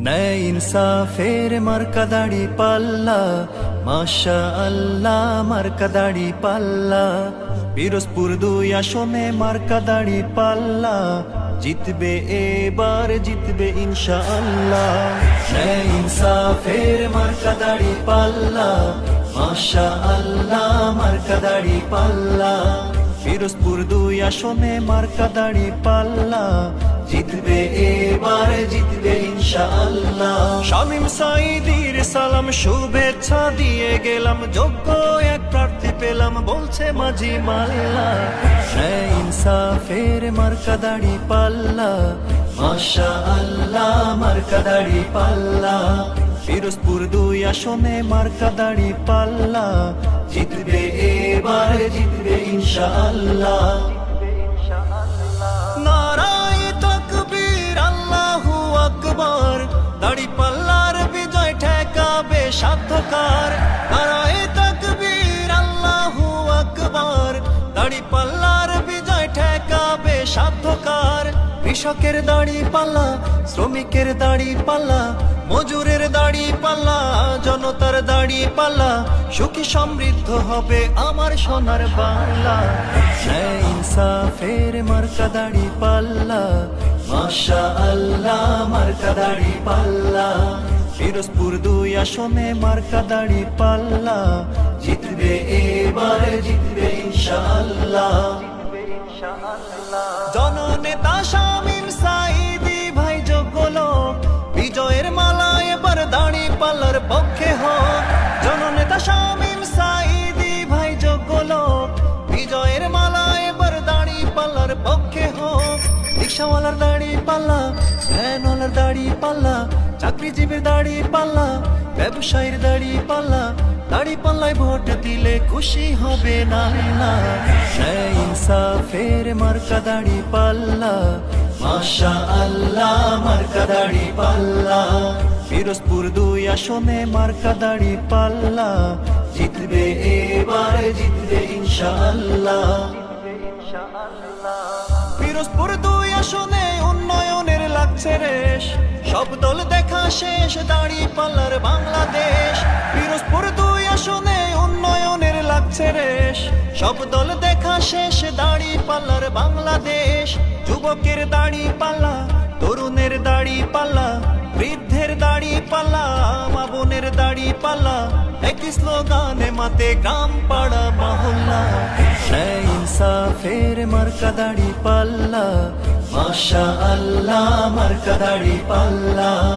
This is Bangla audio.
ন্যায় ইনসাফের মার্কা দাড়ি পাল্লা, মাশা আল্লাহ মার্কা দাড়ি পাল্লা। পিরোজপুর 2 আসনে মার্কা দাড়ি পাল্লা, জিতবে এবার জিতবে ইনশাআল্লাহ। ন্যায় ইনসাফের মার্কা দাড়ি পাল্লা, মাশা আল্লাহ মার্কা দাড়ি পাল্লা। পিরোজপুর 2 আসনে মার্কা দাড়ি পাল্লা, জিতবে এবার জিতবে ইনশাআল্লাহ। শামীম সাঈদীর সালাম শুভেচ্ছা দিয়ে গেলাম, যোগ্য এক প্রার্থী পেলাম বলছে মাঝি মাল্লা। ন্যায় ইনসাফের মার্কা দাড়ি পাল্লা, মাশা আল্লাহ মার্কা দাড়ি পাল্লা। পিরোজপুর 2 আসনে মার্কা দাড়ি পাল্লা, জিতবে এবার জিতবে ইনশাআল্লাহ। নারায়ে তাকবীর আল্লাহু আকবার, দাড়ি পাল্লার বিজয় ঠেকাবে সাধ্যকার। নারায়ে তাকবীর আল্লাহু আকবার, দাড়ি পাল্লার বিজয় ঠেকাবে সাধ্যকার। কৃষকের দাড়ি পাল্লা, শ্রমিকের দাড়ি পাল্লা, মজুরের দাড়ি পাল্লা, জনতার দাড়ি পাল্লা, সুখী সমৃদ্ধ হবে আমার সোনার বাংলা। ন্যায় ইনসাফের মার্কা দাড়ি পাল্লা, মাশা আল্লাহ মার্কা দাড়ি পাল্লা। পিরোজপুর 2 আসনে মার্কা দাড়ি পাল্লা, জিতবে এবার জিতবে ইনশাআল্লাহ। জননেতা শামীম সাঈদী ভাই যোগ্য লোক, বিজয়ের মালা এবার দাড়ি পাল্লার পক্ষে হোক। জননেতা শামীম সাঈদী ভাই যোগ্য লোক, বিজয়ের মালা এবার দাড়ি পাল্লার পক্ষে হোক। রিকশাওয়ালার দাড়ি পাল্লা, ভ্যানওয়ালার দাড়ি পাল্লা, চাকরিজীবীর দাড়ি পাল্লা, ব্যবসায়ীর দাড়ি পাল্লা, দাড়ি পাল্লায় ভোট দিলে খুশি হবে নাল্লা। ন্যায় ইনসাফের মার্কা দাড়ি পাল্লা, মাশা আল্লাহ মার্কা দাড়ি পাল্লা। পিরোজপুর 2 আসনে মার্কা দাড়ি পাল্লা, জিতবে এবার জিতবে ইনশাআল্লাহ। পিরোজপুর 2 আসনে উন্নয়নের লাগছে রেশ, সব দল দেখা শেষ দাড়ি পাল্লার বাংলাদেশ। পিরোজপুর 2 আসনে উন্নয়নের লাগছে রেশ, সব দল দেখা শেষ দাড়ি পাল্লার বাংলাদেশ। যুবকের দাড়ি পাল্লা, তরুণের দাড়ি পাল্লা, বৃদ্ধের দাড়ি পাল্লা, মা বোনের দাড়ি পাল্লা, একই স্লোগানে মাতে গ্রাম পাড়া মহল্লা। ন্যায় ইনসাফের মার্কা দাড়ি পাল্লা, মাশা আল্লাহ মার্কা দাড়ি পাল্লা।